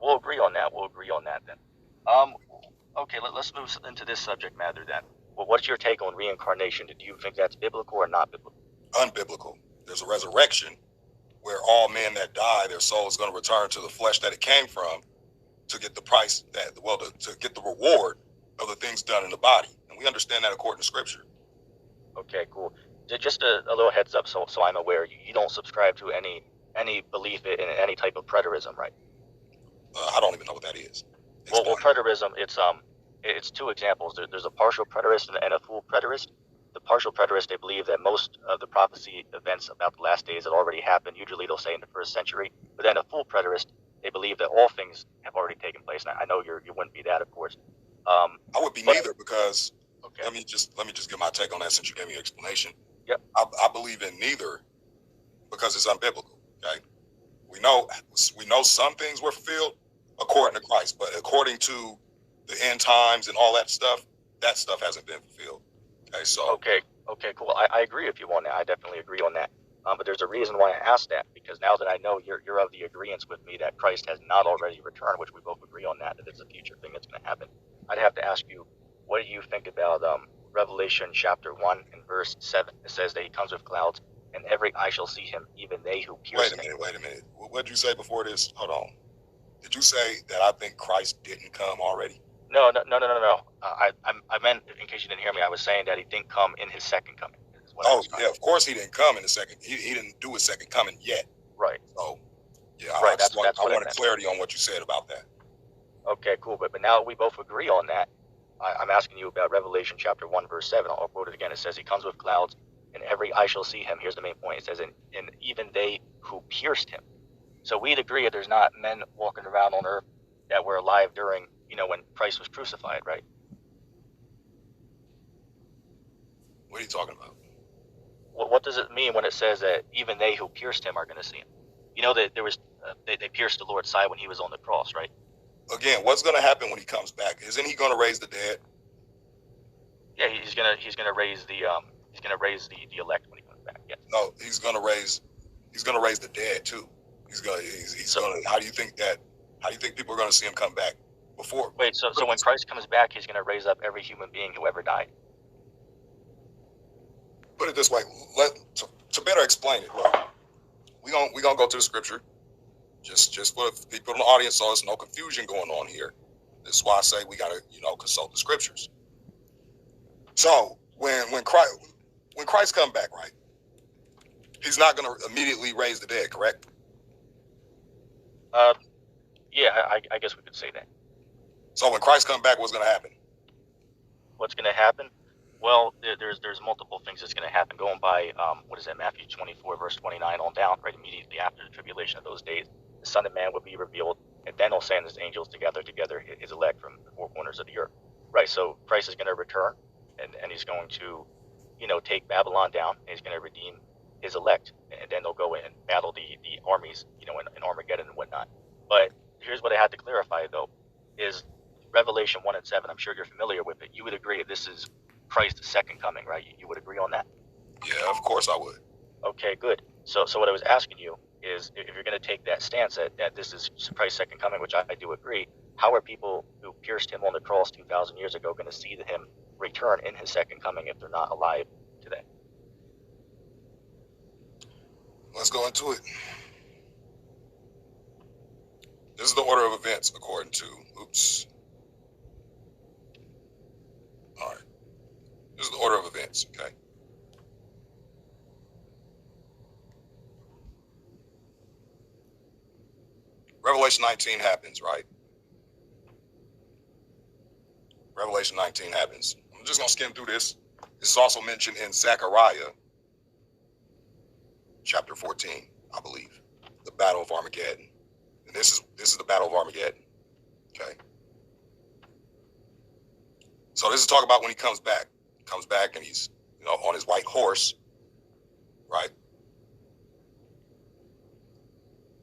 we'll agree on that. We'll agree on that then. Um, okay, let's move into this subject matter then. Well, what's your take on reincarnation? Do you think that's biblical or not biblical? Unbiblical. There's a resurrection where all men that die, their soul is going to return to the flesh that it came from to get the price to get the reward of the things done in the body. And we understand that according to Scripture. Okay, cool. Just a little heads up, so I'm aware. You don't subscribe to any belief in any type of preterism, right? I don't even know what that is. Well, preterism, it's two examples. There's a partial preterist and a full preterist. The partial preterists, they believe that most of the prophecy events about the last days have already happened. Usually they'll say in the first century. But then a full preterist, they believe that all things have already taken place. And I know you wouldn't be that, of course. I would be neither because okay. let me just give my take on that since you gave me an explanation. Yep. I believe in neither because it's unbiblical. Okay. We know some things were fulfilled according to Christ, but according to the end times and all that stuff hasn't been fulfilled. Okay, so okay, cool. I agree with you on that. I definitely agree on that. But there's a reason why I asked that, because now that I know you're of the agreement with me that Christ has not already returned, which we both agree on that it's a future thing that's going to happen. I'd have to ask you, what do you think about Revelation chapter 1 and verse 7? It says that he comes with clouds, and every eye shall see him, even they who pierce him. Wait a minute. What did you say before this? Hold on. Did you say that I think Christ didn't come already? No. I meant, in case you didn't hear me, I was saying that he didn't come in his second coming. Oh, yeah, of course he didn't come in the second. He didn't do his second coming yet. Right. So, yeah, right. I wanted clarity on what you said about that. Okay, cool. But now we both agree on that. I'm asking you about Revelation chapter 1, verse 7. I'll quote it again. It says, he comes with clouds, and every eye shall see him. Here's the main point. It says, and even they who pierced him. So we'd agree that there's not men walking around on earth that were alive during, when Christ was crucified, right? What are you talking about? What does it mean when it says that even they who pierced him are going to see him? You know that there was they pierced the Lord's side when he was on the cross, right? Again, what's going to happen when he comes back? Isn't he going to raise the dead? Yeah, he's gonna raise the elect when he comes back. Yes. No, he's gonna raise the dead too. He's gonna. How do you think people are going to see him come back before? Wait, so when Christ comes back, he's going to raise up every human being who ever died. Put it this way, to better explain it, look, we're gonna go to the Scripture, just for the people in the audience, so there's no confusion going on here. This is why I say we gotta, consult the Scriptures. So when Christ comes back, right, he's not gonna immediately raise the dead, correct? Yeah, I guess we could say that. So when Christ comes back, what's gonna happen? What's gonna happen? Well, there's multiple things that's going to happen. Going by, Matthew 24, verse 29 on down, right immediately after the tribulation of those days, the Son of Man will be revealed, and then he'll send his angels together his elect from the four corners of the earth. Right, so Christ is going to return, and he's going to, take Babylon down, and he's going to redeem his elect, and then they'll go in and battle the armies, in Armageddon and whatnot. But here's what I had to clarify, though, is Revelation 1 and 7. I'm sure you're familiar with it. You would agree this is Christ's second coming, right? You would agree on that? Yeah, of course I would. Okay, good. So what I was asking you is, if you're going to take that stance that this is Christ's second coming, which I do agree, how are people who pierced him on the cross 2,000 years ago going to see him return in his second coming if they're not alive today? Let's go into it. This is the order of events according to, all right. This is the order of events, okay? Revelation 19 happens, right? Revelation 19 happens. I'm just going to skim through this. This is also mentioned in Zechariah chapter 14, I believe. The Battle of Armageddon. And this is the Battle of Armageddon, okay? So this is talking about when he comes back. Comes back and he's, on his white horse, right?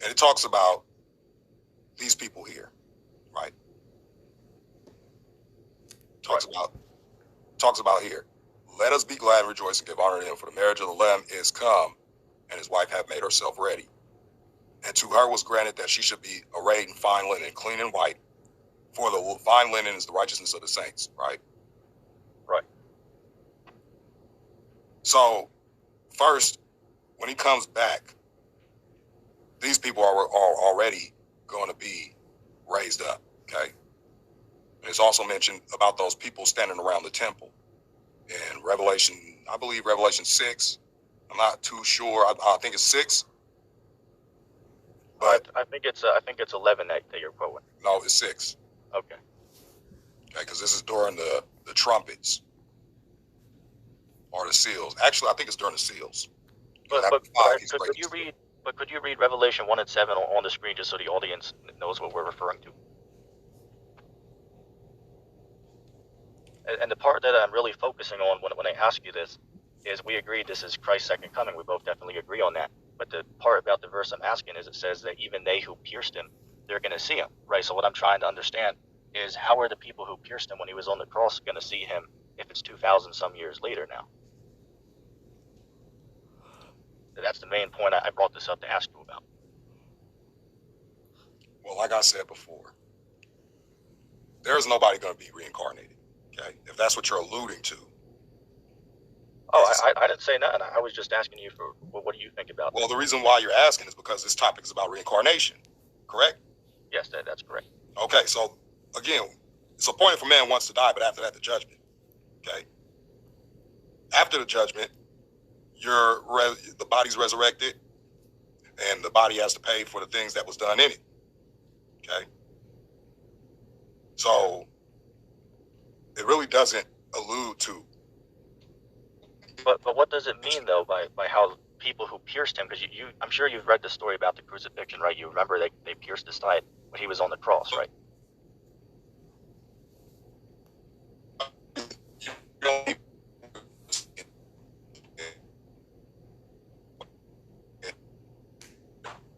And it talks about these people here, right? Talks about here. Let us be glad and rejoice and give honor to him, for the marriage of the Lamb is come, and his wife hath made herself ready. And to her was granted that she should be arrayed in fine linen, clean and white, for the fine linen is the righteousness of the saints, right? Right. So first, when he comes back, these people are already going to be raised up, okay? And it's also mentioned about those people standing around the temple in Revelation, I believe Revelation 6. I'm not too sure. I think it's 6. But I think it's 11 that you're quoting. No, it's 6. Okay. Okay, because this is during the trumpets or the seals. Actually, I think it's during the seals. But could you read Revelation 1 and 7 on the screen just so the audience knows what we're referring to? And the part that I'm really focusing on when I ask you this is we agree this is Christ's second coming. We both definitely agree on that. But the part about the verse I'm asking is it says that even they who pierced him, they're going to see him, right? So what I'm trying to understand is how are the people who pierced him when he was on the cross going to see him if it's 2,000 some years later now? That's the main point I brought this up to ask you about. Well, like I said before, there's nobody going to be reincarnated. Okay, if that's what you're alluding to. Oh, I didn't say nothing. I was just asking you for what do you think about Well, the reason why you're asking is because this topic is about reincarnation, correct? Yes, that's correct. Okay, so again, it's appointed for man once to die, but after that, the judgment. Okay. After the judgment, the body's resurrected, and the body has to pay for the things that was done in it. Okay. So it really doesn't allude to. But what does it mean though by how people who pierced him? Because I'm sure you've read the story about the crucifixion, right? You remember they pierced his side when he was on the cross, right?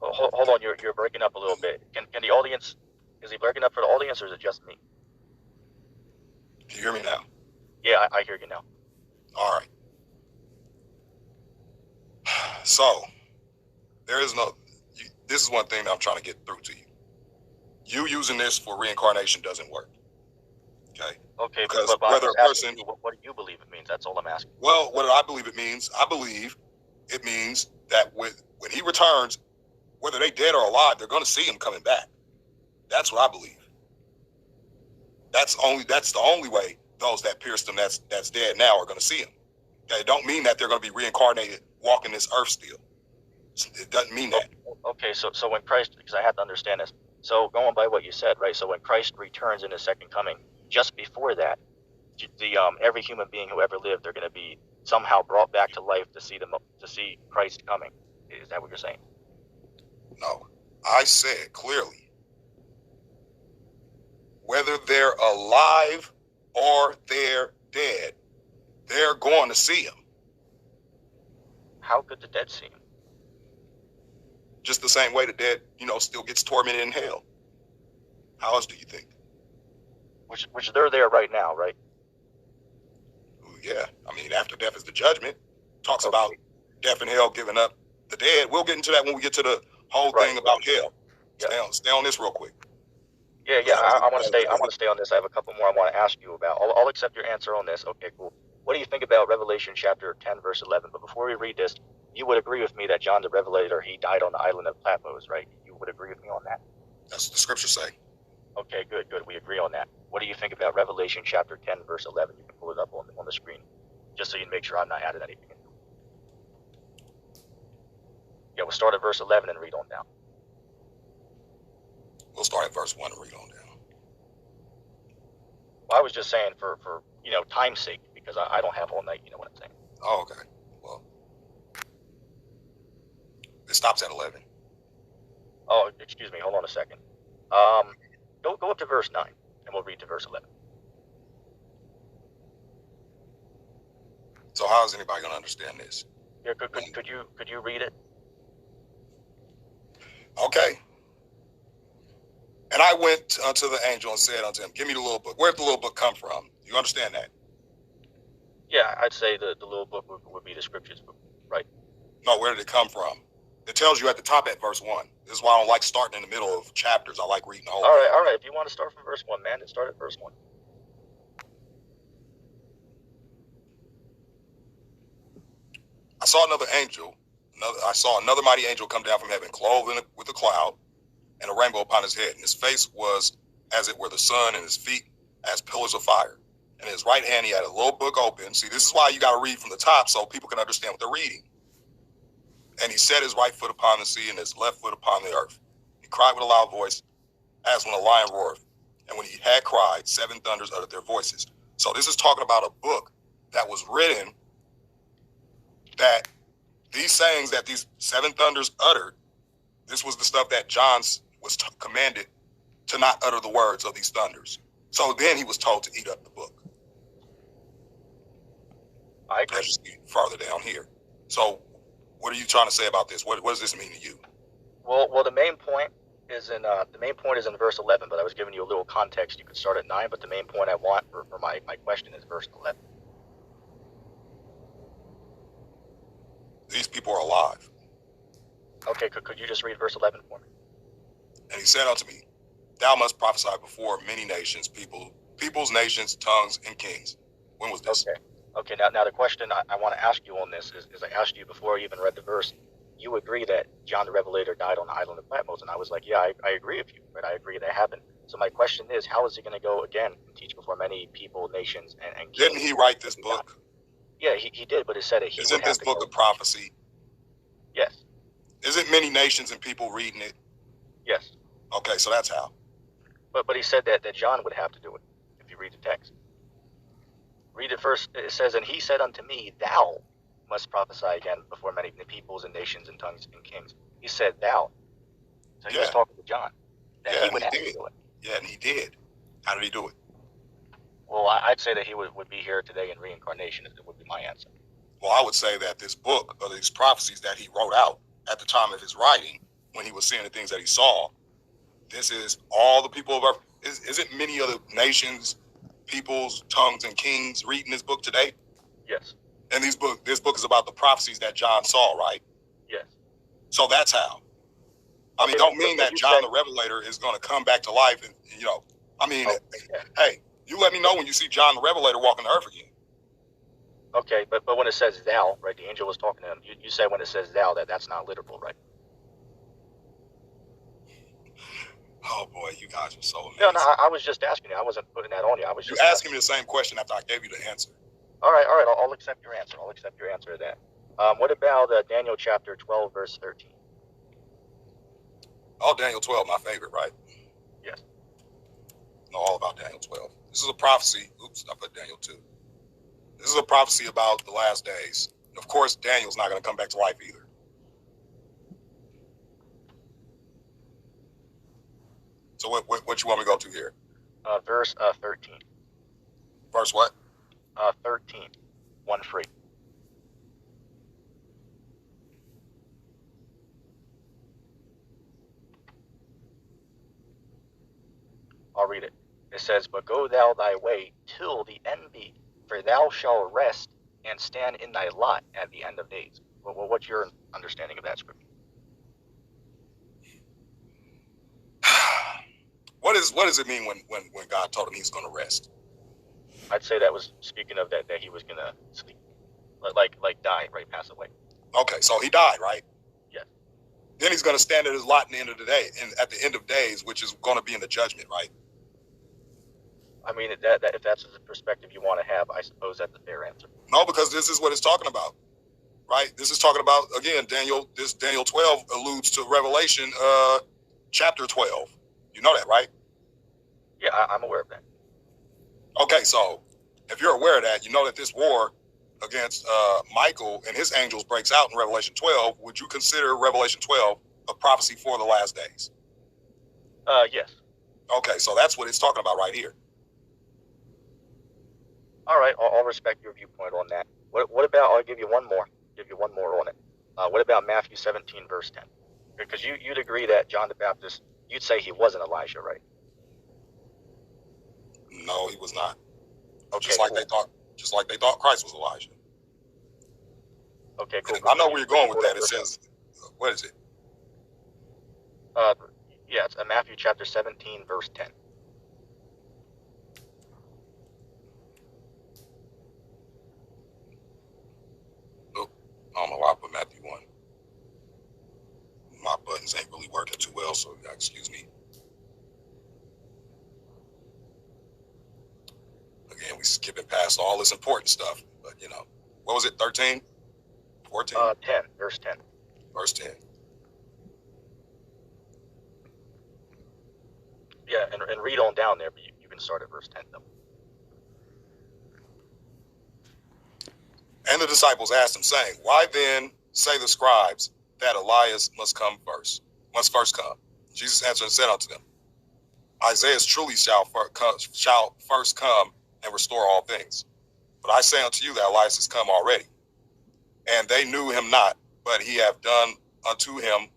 Oh, hold on, you're breaking up a little bit. Can the audience? Is he breaking up for the audience, or is it just me? Can you hear me now? Yeah, I hear you now. All right. So there is this is one thing that I'm trying to get through to you. You using this for reincarnation doesn't work. Okay. Okay, because but whether a person, what do you believe it means? That's all I'm asking. Well, what do I believe it means? I believe it means that when he returns, whether they dead or alive, they're going to see him coming back. That's what I believe. That's the only way those that pierced him that's dead now are going to see him. Okay, it don't mean that they're going to be reincarnated walking this earth still. It doesn't mean that. Okay, so when Christ, because I have to understand this. So going by what you said, right? So when Christ returns in his second coming, just before that, every human being who ever lived, they're going to be somehow brought back to life to see Christ coming. Is that what you're saying? No, I said clearly, whether they're alive or they're dead, they're going to see him. How could the dead see him? Just the same way the dead, still gets tormented in hell. How else do you think? Which they're there right now, right? Yeah, I mean, after death is the judgment. Talks about death and hell giving up the dead. We'll get into that when we get to the whole thing about hell. Yeah. Stay on this real quick. Yeah. I want to stay. I want to stay on this. I have a couple more I want to ask you about. I'll accept your answer on this. Okay, cool. What do you think about Revelation chapter 10, verse 11? But before we read this, you would agree with me that John the Revelator, he died on the island of Patmos, right? You would agree with me on that? That's what the scriptures say. Okay, good. We agree on that. What do you think about Revelation chapter 10, verse 11? You can pull it up on the screen, just so you can make sure I'm not adding anything. Yeah, we'll start at verse 11 and read on down. We'll start at verse 1 and read on down. Well, I was just saying for time's sake, because I don't have all night, you know what I'm saying. Oh, okay. Well, it stops at 11. Oh, excuse me. Hold on a second. Go up to verse 9, and we'll read to verse 11. So how is anybody going to understand this? Yeah, could you read it? Okay. And I went unto the angel and said unto him, give me the little book. Where did the little book come from? You understand that? Yeah, I'd say the little book would be the scriptures, right? No, where did it come from? It tells you at the top at verse 1. This is why I don't like starting in the middle of chapters. I like reading the whole All thing. right, all right. If you want to start from verse 1, man, then start at verse 1. I saw another mighty angel come down from heaven, clothed with a cloud, and a rainbow upon his head. And his face was as it were the sun, and his feet as pillars of fire. And in his right hand he had a little book open. See, this is why you got to read from the top so people can understand what they're reading. And he set his right foot upon the sea and his left foot upon the earth. He cried with a loud voice, as when a lion roareth. And when he had cried, 7 thunders uttered their voices. So this is talking about a book that was written, that these sayings that these 7 thunders uttered, this was the stuff that John was commanded to not utter the words of these thunders. So then he was told to eat up the book. I agree. As you see farther down here. So what are you trying to say about this? What does this mean to you? Well, the main point is in verse 11, but I was giving you a little context. You could start at 9, but the main point I want for my question is verse 11. These people are alive. Okay, could you just read verse 11 for me? And he said unto me, thou must prophesy before many nations, peoples, nations, tongues, and kings. When was this? Okay. Now the question I want to ask you on this is I asked you before I even read the verse. You agree that John the Revelator died on the island of Patmos, and I was like, yeah, I agree with you, but I agree that happened. So my question is, how is he going to go again and teach before many people, nations, and kings? Didn't he write this book? Yeah, he did, but it said that he Isn't this book a prophecy? Yes. Isn't many nations and people reading it? Yes. Okay, so that's how. But he said that John would have to do it, if you read the text. Read it first. It says, and he said unto me, thou must prophesy again before many peoples and nations and tongues and kings. He said thou. So he was talking to John. That he would have to do it. Yeah, and he did. How did he do it? Well, I'd say that he would be here today in reincarnation. It would be my answer. Well, I would say that this book, or these prophecies that he wrote out at the time of his writing, when he was seeing the things that he saw, this is all the people of earth. Isn't many other nations, peoples, tongues, and kings reading this book today? Yes. And this book is about the prophecies that John saw, right? Yes. So that's how. I mean, don't mean that John the Revelator is going to come back to life, and hey, you let me know when you see John the Revelator walking the earth again. Okay, but when it says thou, right, the angel was talking to him. You say when it says thou that's not literal, right? Oh boy, you guys are so amazing. No, I was just asking you. I wasn't putting that on you. I was just asking me the same question after I gave you the answer. All right. I'll accept your answer. I'll accept your answer to that. What about Daniel chapter 12, verse 13? Oh, Daniel 12, my favorite, right? Yes. Know all about Daniel 12. This is a prophecy. Oops, I put Daniel 2. This is a prophecy about the last days. Of course, Daniel's not going to come back to life either. So what you want me to go to here? Verse 13. Verse what? 13. 1 free. I'll read it. It says, but go thou thy way till the end be, for thou shalt rest and stand in thy lot at the end of days. Well, what's your understanding of that scripture? What does it mean when God told him he's going to rest? I'd say that was speaking of that he was going to sleep, like die, right, pass away. Okay, so he died, right? Yes. Then he's going to stand at his lot in the end of the day, and at the end of days, which is going to be in the judgment, right? I mean, that if that's the perspective you want to have, I suppose that's a fair answer. No, because this is what it's talking about, right? This is talking about, again, Daniel 12 alludes to Revelation chapter 12. You know that, right? Yeah, I'm aware of that. Okay, so if you're aware of that, you know that this war against Michael and his angels breaks out in Revelation 12. Would you consider Revelation 12 a prophecy for the last days? Yes. Okay, so that's what it's talking about right here. All right, I'll respect your viewpoint on that. What about, I'll give you one more. On it. What about Matthew 17, verse 10? Because you'd agree that John the Baptist, you'd say he wasn't Elijah, right? No, he was not. Okay, just like they thought Christ was Elijah. Okay, cool. I know where you're going with that. It says, what is it? Yeah, it's Matthew chapter 17, verse 10. Look, I don't know why I put Matthew 1. My buttons ain't really working too well, so excuse me. Again, we skipping past all this important stuff, but you know, what was it, 13? 14? 10, verse 10. Verse 10. Yeah, and read on down there, but you can start at verse 10 though. And the disciples asked him, saying, why then say the scribes that Elias must first come? Jesus answered and said unto them, Isaiah truly shall first come and restore all things. But I say unto you that Elias is come already. And they knew him not, but he have done unto him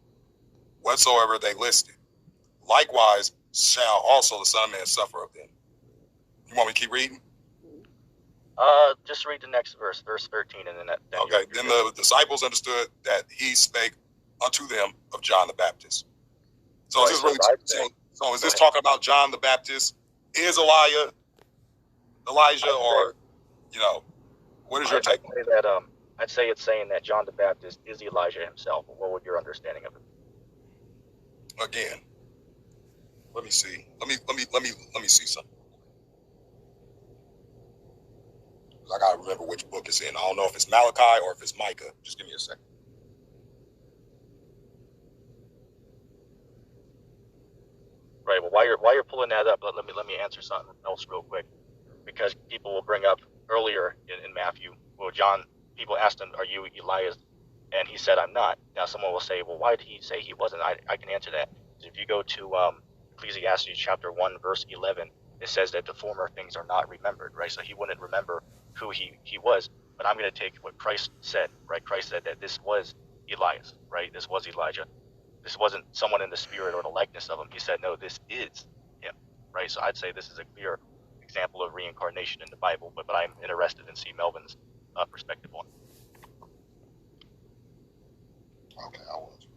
whatsoever they listed. Likewise shall also the Son of Man suffer of them. You want me to keep reading? Just read the next verse, verse 13, and then okay. Then the disciples understood that he spake unto them of John the Baptist. So is this really? So is this talking about John the Baptist? Is Elijah, or you know, what is your take? I'd say it's saying that John the Baptist is Elijah himself. What would your understanding of it? Again, let me see. Let me see something. I gotta remember which book it's in. I don't know if it's Malachi or if it's Micah. Just give me a second. Right. Well, while you're pulling that up, let me answer something else real quick, because people will bring up earlier in Matthew. Well, John, people asked him, "Are you Elias?" And he said, "I'm not." Now, someone will say, "Well, why did he say he wasn't?" I can answer that. If you go to Ecclesiastes chapter 1, verse 11, it says that the former things are not remembered, right? So he wouldn't remember who he was. But I'm going to take what Christ said, right? Christ said that this was Elias, right? This was Elijah. This wasn't someone in the spirit or the likeness of him. He said, no, this is him, right? So I'd say this is a clear example of reincarnation in the Bible, but I'm interested in see Melvin's perspective on it. Okay, I was.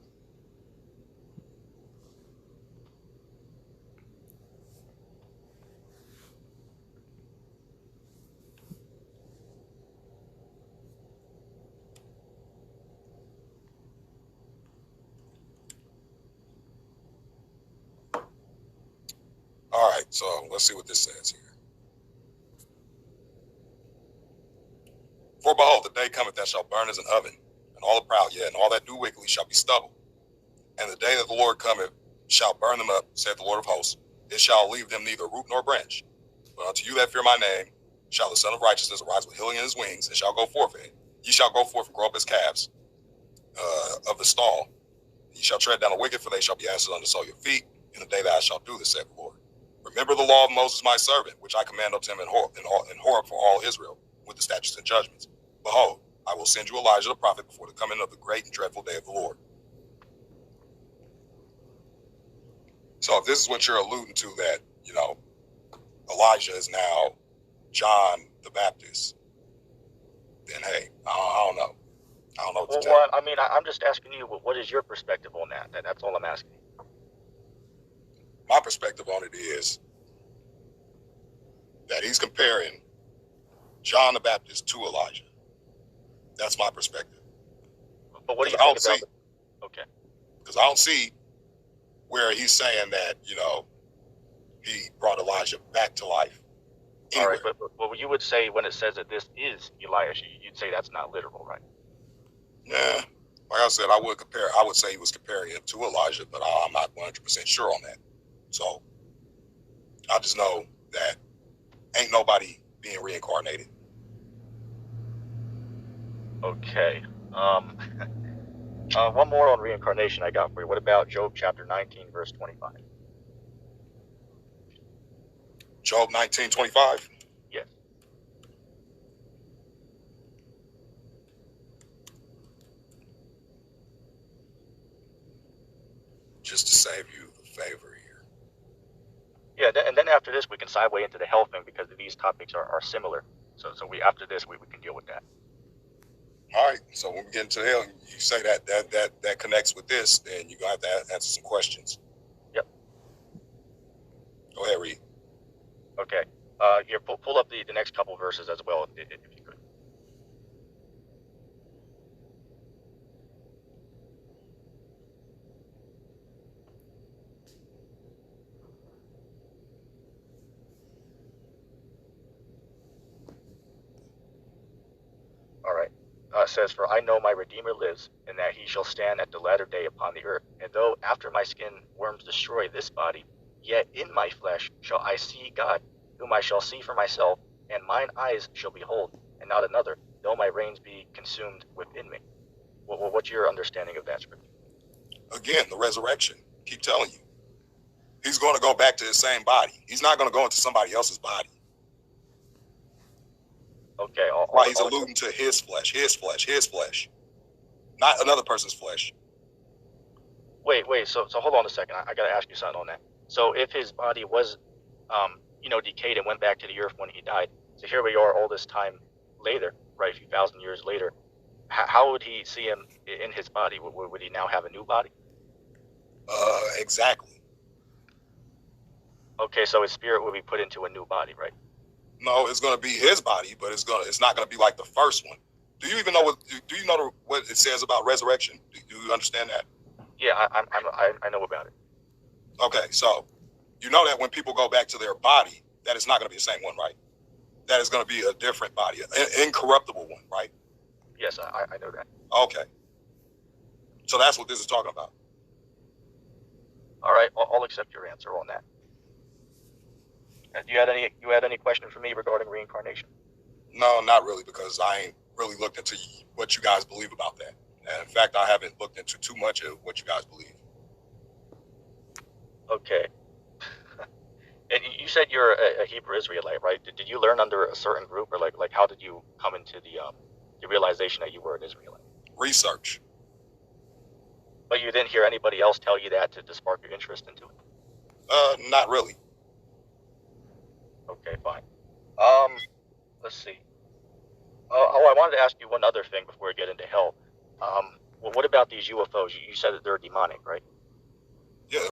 All right, so let's see what this says here. For behold, the day cometh that shall burn as an oven, and all the proud, yea, and all that do wickedly shall be stubble. And the day that the Lord cometh shall burn them up, saith the Lord of hosts. It shall leave them neither root nor branch. But unto you that fear my name shall the Son of Righteousness arise with healing in his wings, and shall go forth. Ye shall go forth and grow up as calves of the stall. Ye shall tread down the wicked, for they shall be ashes under the sole of your feet, in the day that I shall do this, saith the Lord. Remember the law of Moses my servant, which I command unto him in Horeb for all Israel, with the statutes and judgments. Behold, I will send you Elijah the prophet before the coming of the great and dreadful day of the Lord. So if this is what you're alluding to, that, you know, Elijah is now John the Baptist, then hey, I don't know. I don't know what to tell you. Well, I mean, I'm just asking you, what is your perspective on that? That's all I'm asking. My perspective on it is that he's comparing John the Baptist to Elijah. That's my perspective. But what do you think about it? Okay. Because I don't see where he's saying that, you know, he brought Elijah back to life. Anywhere. All right, but you would say when it says that this is Elias, you'd say that's not literal, right? Yeah. Like I said, I would say he was comparing him to Elijah, but I'm not 100% sure on that. So I just know that ain't nobody being reincarnated. Okay. One more on reincarnation I got for you. What about Job chapter 19, verse 25? Job 19:25? Yes. Just to save you the favor here. Yeah, and then after this, we can segue into the hell thing, because these topics are similar. So after this, we can deal with that. All right. So when we get into hell, you say that connects with this, then you're going to have to answer some questions. Yep. Go ahead, read. Okay. Here, pull up the next couple verses as well, if you could. All right. It says, "For I know my Redeemer lives, and that he shall stand at the latter day upon the earth. And though after my skin worms destroy this body, yet in my flesh shall I see God, whom I shall see for myself, and mine eyes shall behold, and not another, though my reins be consumed within me." What's your understanding of that scripture? Again, the resurrection. Keep telling you. He's going to go back to his same body. He's not going to go into somebody else's body. Okay. Right, he's alluding to his flesh, not another person's flesh. Wait. So hold on a second. I got to ask you something on that. So if his body was, decayed and went back to the earth when he died, so here we are all this time later, right? A few thousand years later. How would he see him in his body? Would he now have a new body? Exactly. Okay, so his spirit will be put into a new body, right? No, it's going to be his body, but it's not going to be like the first one. Do you even know what it says about resurrection? Do you understand that? Yeah, I know about it. Okay, so you know that when people go back to their body, that it's not going to be the same one, right? That is going to be a different body, an incorruptible one, right? Yes, I know that. Okay. So that's what this is talking about. All right, I'll accept your answer on that. You had any question for me regarding reincarnation? No, not really, because I ain't really looked into what you guys believe about that. And in fact, I haven't looked into too much of what you guys believe. Okay. And you said you're a Hebrew Israelite, right? Did you learn under a certain group, or like how did you come into the realization that you were an Israelite? Research. But you didn't hear anybody else tell you that to spark your interest into it? Not really. Okay, fine. Let's see. I wanted to ask you one other thing before we get into hell. What about these UFOs? You said that they're demonic, right?